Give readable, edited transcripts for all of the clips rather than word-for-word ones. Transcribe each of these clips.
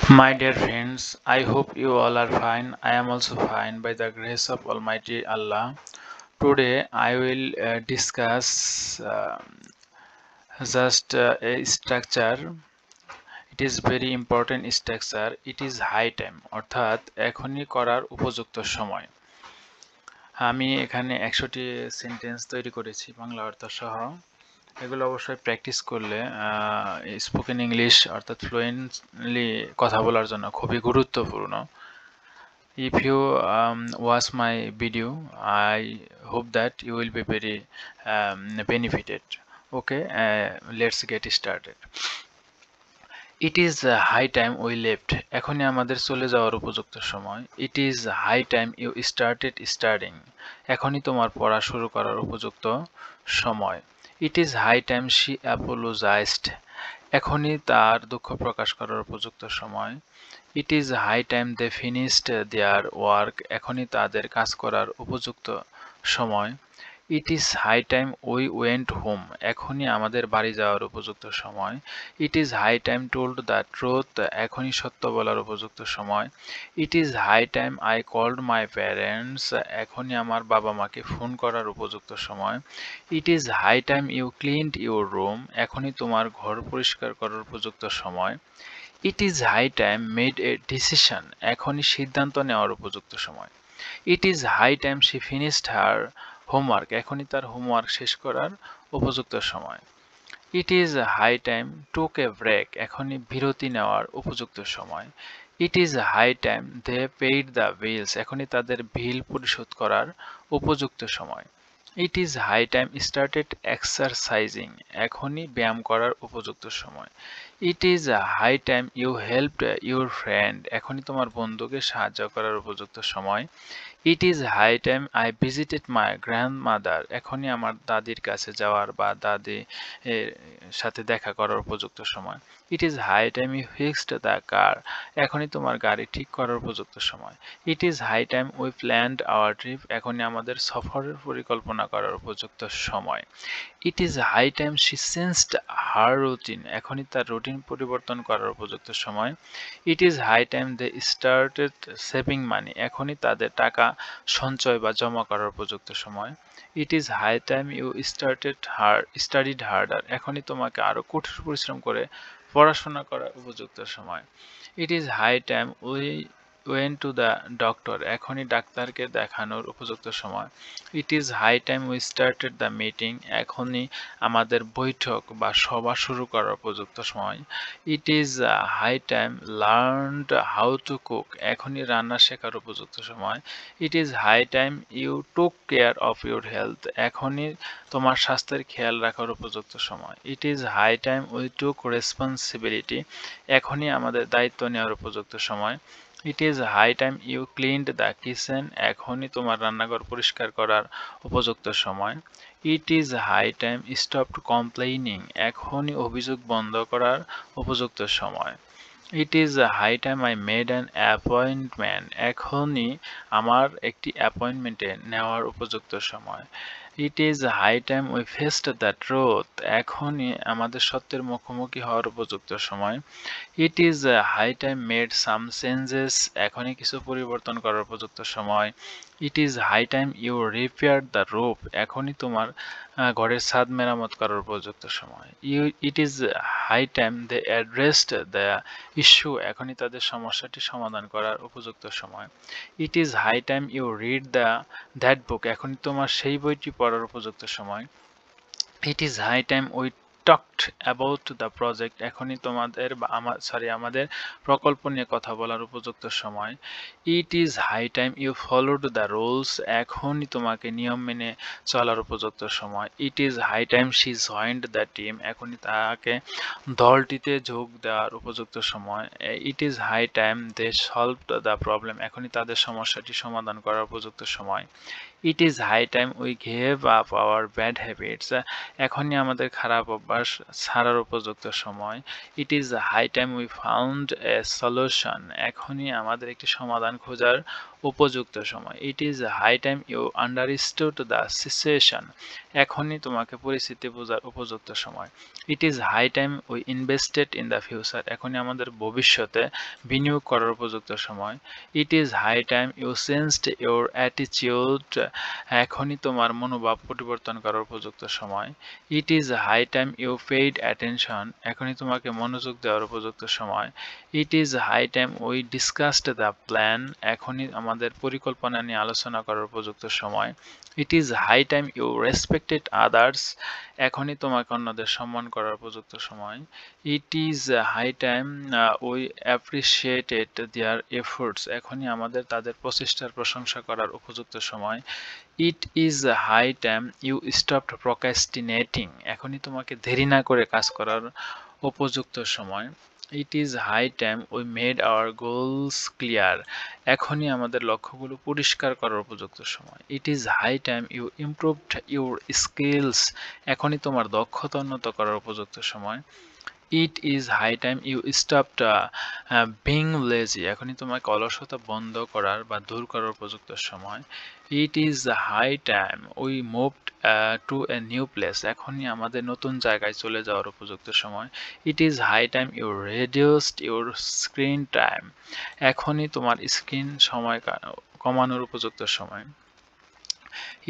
My dear friends, I hope you all are fine. I am also fine by the grace of Almighty Allah. Today I will discuss just a structure. It is very important structure. It is high time অর্থাৎ এখনই করার উপযুক্ত সময়। আমি এখানে 100টি sentence তৈরি করেছি বাংলা অর্থ সহ। এগুলো অবশ্যই প্র্যাকটিস করলে স্পোকেন ইংলিশ অর্থাৎ ফ্লুয়েন্টলি কথা বলার জন্য খুবই গুরুত্বপূর্ণ। If you watch my video, I hope that you will be very benefited. Okay, let's get started. It is high time we left. এখনই আমাদের চলে যাওয়ার উপযুক্ত সময়। It is high time you started studying. এখনই তোমার পড়া শুরু করার উপযুক্ত সময়। It is high time she apologized. এখনই তার দুঃখ প্রকাশ করার উপযুক্ত সময়। It is high time they finished their work. এখনই তাদের কাজ করার উপযুক্ত সময়। It is high time we went home. এখনই আমাদের বাড়ি যাওয়ার উপযুক্ত সময়। It is high time told the truth. এখনই সত্য বলার উপযুক্ত সময়। It is high time I called my parents. এখনই আমার বাবা মাকে ফোন করার উপযুক্ত সময়। It is high time you cleaned your room. এখনই তোমার ঘর পরিষ্কার করার উপযুক্ত সময়। It is high time made a decision. এখনই সিদ্ধান্ত নেওয়ার উপযুক্ত সময়। It is high time she finished her homework. এখনই তার হোমওয়ার্ক শেষ করার উপযুক্ত সময়। It is high time took a break. এখনই বিরতি নেওয়ার উপযুক্ত সময়। It is high time they paid the bills. এখনই তাদের বিল পরিশোধ করার উপযুক্ত সময়। It is high time started exercising. এখনই ব্যায়াম করার উপযুক্ত সময়। It is high time you helped your friend. এখনই তোমার বন্ধুকে সাহায্য করার উপযুক্ত সময়। It is high time I visited my grandmother. এখনই আমার দাদির কাছে যাওয়ার বা দাদি এর সাথে দেখা করার উপযুক্ত সময়। It is high time you fixed the car. এখনই তোমার গাড়ি ঠিক করার উপযুক্ত সময়। It is high time we planned our trip. এখনই আমাদের সফরের পরিকল্পনা করার উপযুক্ত সময়। It is high time she changed her routine. এখনই তার রুটিন পরিবর্তন করার উপযুক্ত সময়। It is high time they started saving money. এখনই তাদের টাকা সঞ্চয় বা জমা করার উপযুক্ত সময়। It is high time you studied harder. এখনই তোমাকে আরো কঠোর পরিশ্রম করে পড়াশোনা করার উপযুক্ত সময়। It is high time we went to the doctor. এখনই ডাক্তারকে দেখানোর উপযুক্ত সময়। It is high time we started the meeting. এখনই আমাদের বৈঠক বা সভা শুরু করার উপযুক্ত সময়। It is high time learned how to cook. এখনই রান্না শেখার উপযুক্ত সময়। It is high time you took care of your health. এখনই তোমার স্বাস্থ্যের খেয়াল রাখার উপযুক্ত সময়। It is high time we took responsibility. এখনই আমাদের দায়িত্ব নেওয়ার উপযুক্ত সময়। It is high time you cleaned the kitchen. এখনই তোমার রান্নাঘর পরিষ্কার করার উপযুক্ত সময়। It is high time stopped complaining. এখনই অভিযোগ বন্ধ করার উপযুক্ত সময়। It is high time I made an appointment. এখনই আমার একটি অ্যাপয়েন্টমেন্টে নেওয়ার উপযুক্ত সময়। It is high time we faced the truth. এখনই আমাদের সত্যের মুখোমুখি হওয়ার উপযুক্ত সময়। It is high time made some changes. এখনই কিছু পরিবর্তন করার উপযুক্ত সময়। It is high time you repaired the roof. এখনই তোমার ঘরের ছাদ মেরামত করার উপযুক্ত সময়। It is high time they addressed the issue. এখনই তাদের সমস্যাটি সমাধান করার উপযুক্ত সময়। It is high time you read that book. এখনই তোমার সেই বইটি পড়ার উপযুক্ত সময়। It is high time we talked about the project. এখনই তোমাদের বা আমাদের প্রকল্প নিয়ে কথা বলার উপযুক্ত সময়। It is high time you followed the rules. এখনই তোমাকে নিয়ম মেনে চলার উপযুক্ত সময়। It is high time she joined the team. এখনই তাকে দলটিতে যোগ দেওয়ার উপযুক্ত সময়। It is high time they solved the problem. এখনই তাদের সমস্যাটি সমাধান করার উপযুক্ত সময়। It is high time we gave up our bad habits. এখনই আমাদের খারাপ অভ্যাস ছাড়ার উপযুক্ত সময়। It is high time we found a solution. এখনই আমাদের একটি সমাধান খোঁজার উপযুক্ত সময়। It is high time you understood the situation, এখনই তোমাকে পরিস্থিতি বোঝার উপযুক্ত সময়। It is high time we invested in the future, এখনই আমাদের ভবিষ্যতে বিনিয়োগ করার উপযুক্ত সময়। It is high time you changed your attitude, এখনই তোমার মনোভাব পরিবর্তন করার উপযুক্ত সময়। It is high time you paid attention, এখনই তোমাকে মনোযোগ দেওয়ার উপযুক্ত সময়। It is high time we discussed the plan, এখনই আমাদের পরিকল্পনা নিয়ে আলোচনা করার উপযুক্ত সময়। It is high time you respected others, এখনই তোমাকে অন্যদের সম্মান করার উপযুক্ত সময়। It is high time we appreciated their efforts, এখনই আমাদের তাদের প্রচেষ্টার প্রশংসা করার উপযুক্ত সময়। It is high time you stopped procrastinating, এখনই তোমাকে দেরি না করে কাজ করার উপযুক্ত সময়। It is high time we made our goals clear, এখনই আমাদের লক্ষ্যগুলো পরিষ্কার করার উপযুক্ত সময়। It is high time you improved your skills, এখনই তোমার দক্ষতা উন্নত করার উপযুক্ত সময়। It is high time you stopped being lazy, এখনই তোমাকে অলসতা বন্ধ করার বা দূর করার উপযুক্ত সময়। It is high time we moved to a new place, এখনই আমাদের নতুন জায়গায় চলে যাওয়ার উপযুক্ত সময়। It is high time you reduced your screen time, এখনই তোমার স্ক্রিন সময় কমানোর উপযুক্ত সময়।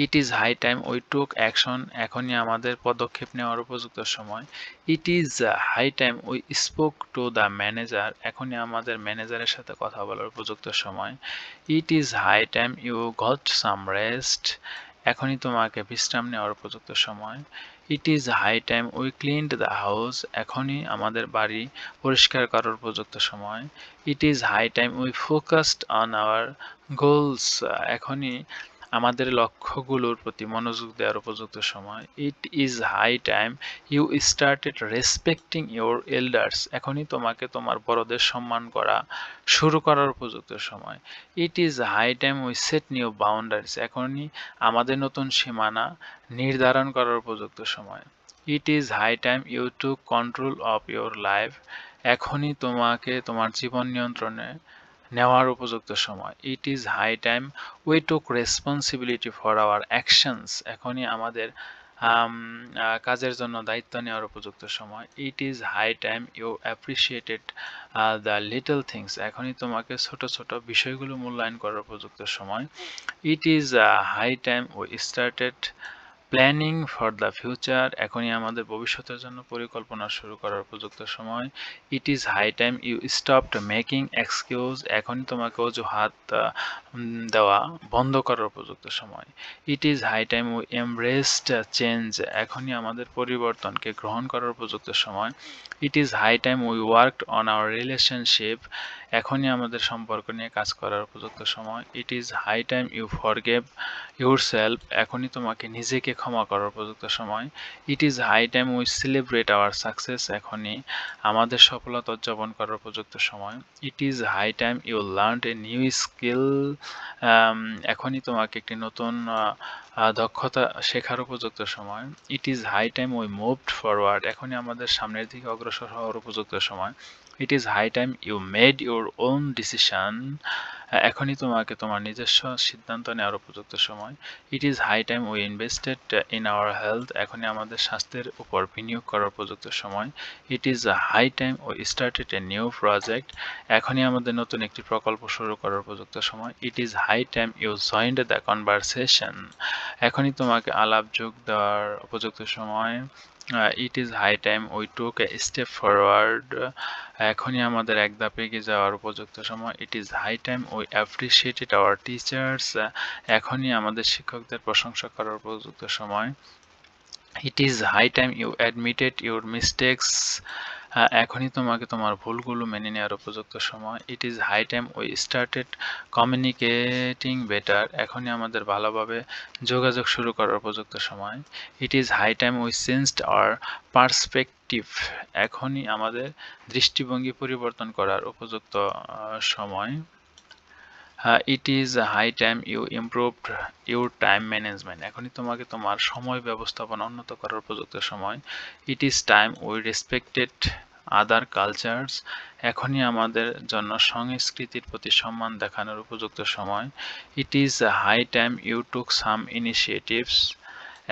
It is high time we took action, এখনই আমাদের পদক্ষেপ নেওয়ার উপযুক্ত সময়। It is high time we spoke to the manager, এখনই আমাদের ম্যানেজারের সাথে কথা বলার উপযুক্ত সময়। It is high time you got some rest, এখনই তোমাকে বিশ্রাম নেওয়ার উপযুক্ত সময়। It is high time we cleaned the house, এখনই আমাদের বাড়ি পরিষ্কার করার উপযুক্ত সময়। It is high time we focused on our goals, এখনই আমাদের লক্ষ্যগুলোর প্রতি মনোযোগ দেওয়ার উপযুক্ত সময়। It is high time you started respecting your elders, এখনই তোমাকে তোমার বড়দের সম্মান করা শুরু করার উপযুক্ত সময়। It is high time we set new boundaries, এখনই আমাদের নতুন সীমানা নির্ধারণ করার উপযুক্ত সময়। It is high time you took control of your life, এখনই তোমাকে তোমার জীবন নিয়ন্ত্রণে নেওয়ার উপযুক্ত সময়। It is high time we took responsibility for our actions, এখনই আমাদের কাজের জন্য দায়িত্ব নেওয়ার উপযুক্ত সময়। It is high time you appreciated the little things, এখনই তোমাকে ছোট ছোট বিষয়গুলো মূল্যায়ন করার উপযুক্ত সময়। It is high time we started planning for the future, এখনই আমাদের ভবিষ্যতের জন্য পরিকল্পনা শুরু করার উপযুক্ত সময়। It is high time you stopped making excuse, এখনই তোমাকে অজুহাত দেওয়া বন্ধ করার উপযুক্ত সময়। It is high time we embraced change, এখনই আমাদের পরিবর্তনকে গ্রহণ করার উপযুক্ত সময়। It is high time we worked on our relationship, এখনই আমাদের সম্পর্ক নিয়ে কাজ করার উপযুক্ত সময়। It is high time you forgive yourself, এখনই তোমাকে নিজেকে ক্ষমা করার উপযুক্ত সময়। It is high time we celebrate our success, এখনই আমাদের সফলতা উদযাপন করার উপযুক্ত সময়। It is high time you learned a new skill, এখনই তোমাকে একটি নতুন দক্ষতা শেখার উপযুক্ত সময়। It is high time we moved forward, এখনই আমাদের সামনের দিকে অগ্রসর হওয়ার উপযুক্ত সময়। It is high time you made your own decision, এখনই তোমাকে তোমার নিজস্ব সিদ্ধান্ত নেওয়ার উপযুক্ত সময়। It is high time we invested in our health, এখনই আমাদের স্বাস্থ্যের উপর বিনিয়োগ করার উপযুক্ত সময়। It is high time we started a new project, এখনই আমাদের নতুন একটি প্রকল্প শুরু করার উপযুক্ত সময়। It is high time you joined the conversation, এখনই তোমাকে আলাপ যোগ দেওয়ার উপযুক্ত সময়। It is high time we took a step forward, এখনই আমাদের এক ধাপ এগিয়ে যাওয়ার উপযুক্ত সময়। It is high time we appreciated our teachers, এখনই আমাদের শিক্ষকদের প্রশংসা করার উপযুক্ত সময়। It is high time you admitted your mistakes, এখনই তোমাকে তোমার ভুলগুলো মেনে নেওয়ার উপযুক্ত সময়। It is high time we started communicating better, এখনই আমাদের ভালোভাবে যোগাযোগ শুরু করার উপযুক্ত সময়। It is high time we changed our perspective, এখনই আমাদের দৃষ্টিভঙ্গি পরিবর্তন করার উপযুক্ত সময়। It is high time you improved your time management, এখনই তোমাকে তোমার সময় ব্যবস্থাপনা উন্নত করার উপযুক্ত সময়। It is time we respected other cultures, এখনই আমাদের জন্য সংস্কৃতির প্রতি সম্মান দেখানোর উপযুক্ত সময়। It is high time you took some initiatives,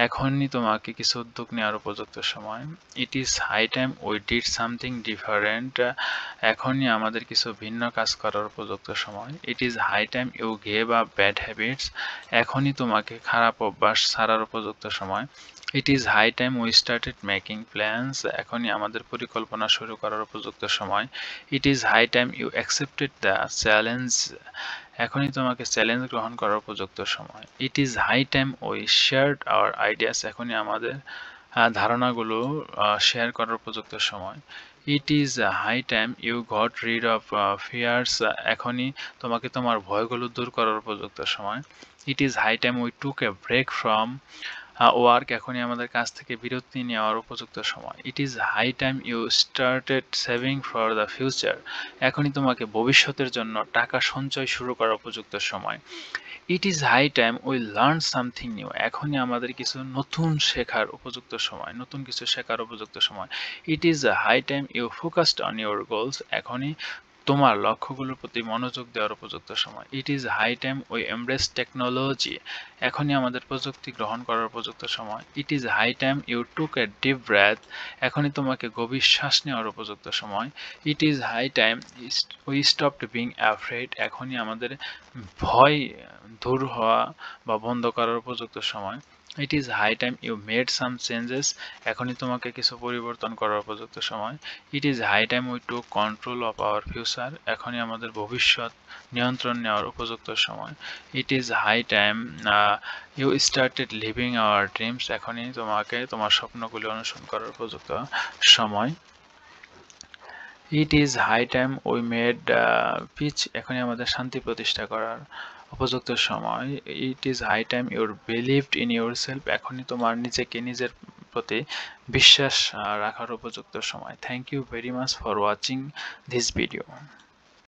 এখনই তোমাকে কিছু উদ্যোগ নেওয়ার উপযুক্ত সময়। It is high time we did something different, এখনই আমাদের কিছু ভিন্ন কাজ করার উপযুক্ত সময়। It is high time you gave up bad habits, এখনই তোমাকে খারাপ অভ্যাস ছাড়ার উপযুক্ত সময়। It is high time we started making plans, এখনই আমাদের পরিকল্পনা শুরু করার উপযুক্ত সময়। It is high time you accepted the challenge, এখনই তোমাকে চ্যালেঞ্জ গ্রহণ করার উপযুক্ত সময়। It is high time we shared our ideas, এখনই আমাদের ধারণাগুলো শেয়ার করার উপযুক্ত সময়। It is high time you got rid of fears, এখনই তোমাকে তোমার ভয়গুলো দূর করার উপযুক্ত সময়। It is high time we took a break from work, এখনই আমাদের কাছ থেকে বিরতি নেওয়ার উপযুক্ত সময়। It is high time you started saving for the future, এখনই তোমাকে ভবিষ্যতের জন্য টাকা সঞ্চয় শুরু করার উপযুক্ত সময়। It is high time we learn something new, এখনই আমাদের কিছু নতুন শেখার উপযুক্ত সময়, নতুন কিছু শেখার উপযুক্ত সময়। It is high time you focused on your goals, এখনই তোমার লক্ষ্যগুলোর প্রতি মনোযোগ দেওয়ার উপযুক্ত সময়। It is high time we embrace technology, এখনই আমাদের প্রযুক্তি গ্রহণ করার উপযুক্ত সময়। It is high time you took a deep breath, এখনই তোমাকে গভীর শ্বাস নেওয়ার উপযুক্ত সময়। It is high time we stopped being afraid, এখনই আমাদের ভয় দূর হওয়া বা বন্ধ করার উপযুক্ত সময়। It is high time you made some changes, এখনই তোমাকে কিছু পরিবর্তন করার উপযুক্ত সময়। It is high time we took control of our future, এখনই আমাদের ভবিষ্যৎ নিয়ন্ত্রণ নেওয়ার উপযুক্ত সময়। It is high time you started living our dreams, এখনই তোমাকে তোমার স্বপ্নগুলি অনুসরণ করার উপযুক্ত সময়। It is high time we made peace, এখনই আমাদের শান্তি প্রতিষ্ঠা করার উপযুক্ত সময়। It is high time your believed in yourself, এখনই তোমার নিজেকে নিজের প্রতি বিশ্বাস রাখার উপযুক্ত সময়। Thank you very much for watching this video.